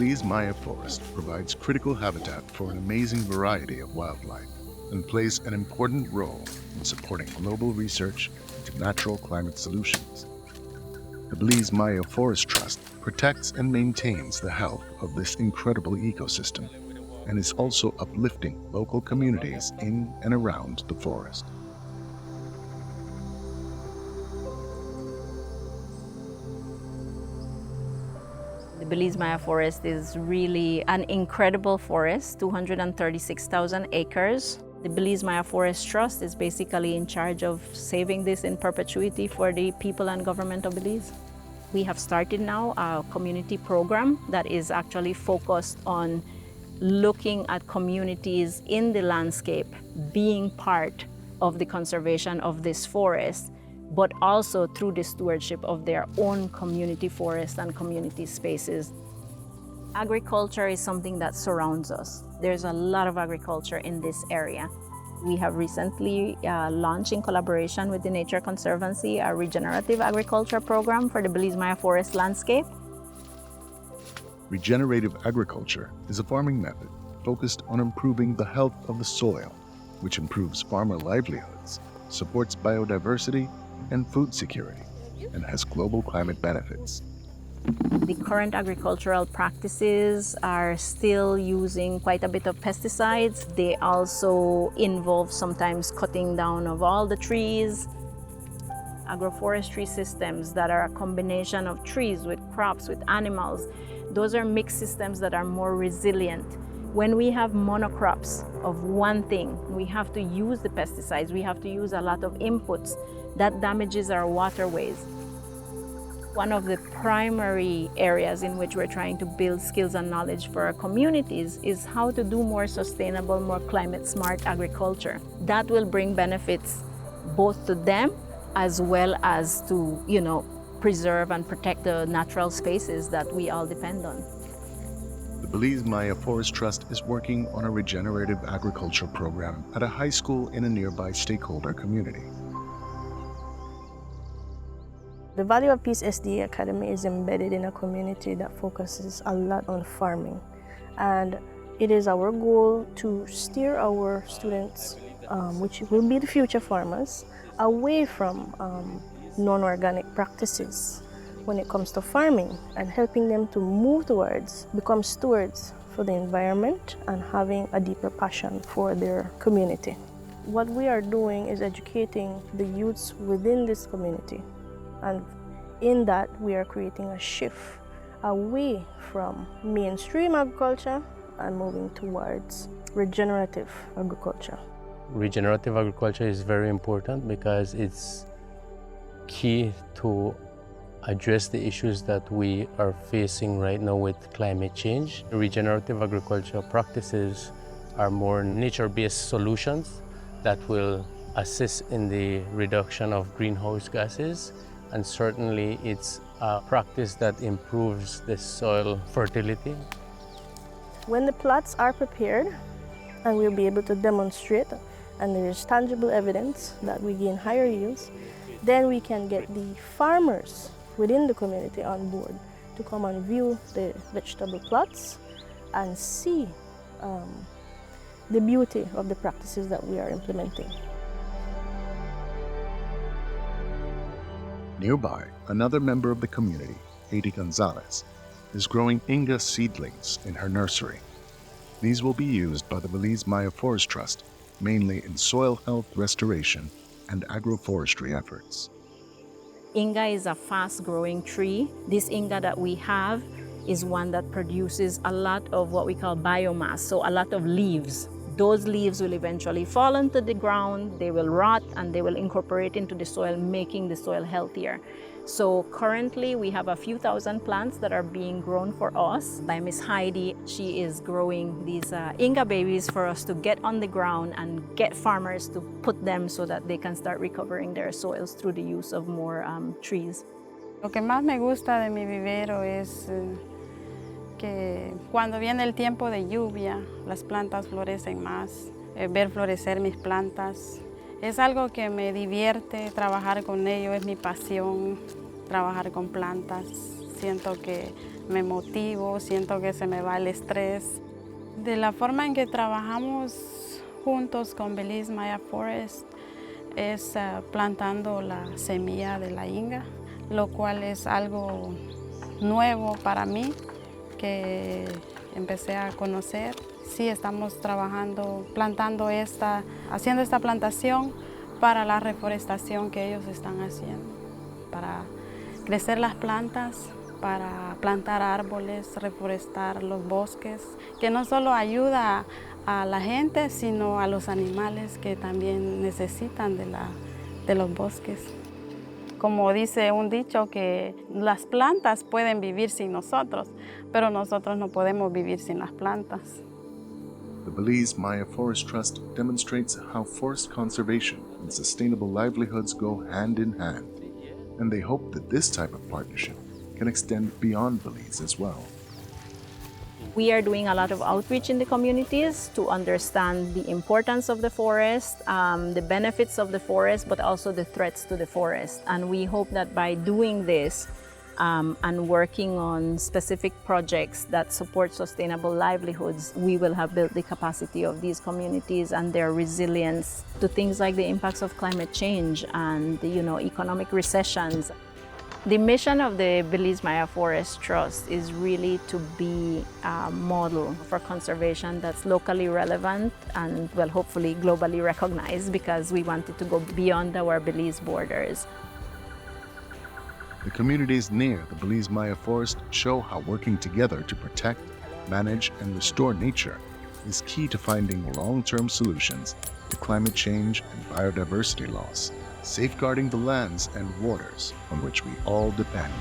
Belize Maya Forest provides critical habitat for an amazing variety of wildlife and plays an important role in supporting global research into natural climate solutions. The Belize Maya Forest Trust protects and maintains the health of this incredible ecosystem and is also uplifting local communities in and around the forest. The Belize Maya Forest is really an incredible forest, 236,000 acres. The Belize Maya Forest Trust is basically in charge of saving this in perpetuity for the people and government of Belize. We have started now a community program that is actually focused on looking at communities in the landscape being part of the conservation of this forest, but also through the stewardship of their own community forests and community spaces. Agriculture is something that surrounds us. There's a lot of agriculture in this area. We have recently launched in collaboration with the Nature Conservancy a regenerative agriculture program for the Belize Maya Forest landscape. Regenerative agriculture is a farming method focused on improving the health of the soil, which improves farmer livelihoods, supports biodiversity and food security, and has global climate benefits. The current agricultural practices are still using quite a bit of pesticides. They also involve sometimes cutting down of all the trees. Agroforestry systems that are a combination of trees with crops, with animals, those are mixed systems that are more resilient. When we have monocrops of one thing, we have to use the pesticides, we have to use a lot of inputs. That damages our waterways. One of the primary areas in which we're trying to build skills and knowledge for our communities is how to do more sustainable, more climate-smart agriculture. That will bring benefits both to them as well as to, preserve and protect the natural spaces that we all depend on. The Belize Maya Forest Trust is working on a regenerative agriculture program at a high school in a nearby stakeholder community. The Valley of Peace SDA Academy is embedded in a community that focuses a lot on farming. And it is our goal to steer our students, which will be the future farmers, away from non-organic practices when it comes to farming and helping them to move towards become stewards for the environment and having a deeper passion for their community. What we are doing is educating the youths within this community. And in that, we are creating a shift away from mainstream agriculture and moving towards regenerative agriculture. Regenerative agriculture is very important because it's key to address the issues that we are facing right now with climate change. Regenerative agriculture practices are more nature-based solutions that will assist in the reduction of greenhouse gases. And certainly it's a practice that improves the soil fertility. When the plots are prepared and we'll be able to demonstrate and there is tangible evidence that we gain higher yields, then we can get the farmers within the community on board to come and view the vegetable plots and see the beauty of the practices that we are implementing. Nearby, another member of the community, Haiti Gonzalez, is growing Inga seedlings in her nursery. These will be used by the Belize Maya Forest Trust, mainly in soil health restoration and agroforestry efforts. Inga is a fast-growing tree. This Inga that we have is one that produces a lot of what we call biomass, so a lot of leaves. Those leaves will eventually fall into the ground, they will rot, and they will incorporate into the soil, making the soil healthier. So currently we have a few thousand plants that are being grown for us by Miss Heidi. She is growing these Inga babies for us to get on the ground and get farmers to put them so that they can start recovering their soils through the use of more trees. Lo que más me gusta de mi vivero es que cuando viene el tiempo de lluvia, las plantas florecen más, ver florecer mis plantas. Es algo que me divierte, trabajar con ello es mi pasión, trabajar con plantas. Siento que me motivo, siento que se me va el estrés. De la forma en que trabajamos juntos con Belize Maya Forest es plantando la semilla de la inga, lo cual es algo nuevo para mí que empecé a conocer. Sí, estamos trabajando, haciendo esta plantación para la reforestación que ellos están haciendo, para crecer las plantas, para plantar árboles, reforestar los bosques, que no solo ayuda a la gente, sino a los animales que también necesitan de los bosques. Como dice un dicho, que las plantas pueden vivir sin nosotros, pero nosotros no podemos vivir sin las plantas. The Belize Maya Forest Trust demonstrates how forest conservation and sustainable livelihoods go hand in hand, and they hope that this type of partnership can extend beyond Belize as well. We are doing a lot of outreach in the communities to understand the importance of the forest, the benefits of the forest, but also the threats to the forest. And we hope that by doing this and working on specific projects that support sustainable livelihoods, we will have built the capacity of these communities and their resilience to things like the impacts of climate change and economic recessions. The mission of the Belize Maya Forest Trust is really to be a model for conservation that's locally relevant and, well, hopefully globally recognized, because we wanted to go beyond our Belize borders. The communities near the Belize Maya Forest show how working together to protect, manage, and restore nature is key to finding long-term solutions to climate change and biodiversity loss, safeguarding the lands and waters on which we all depend.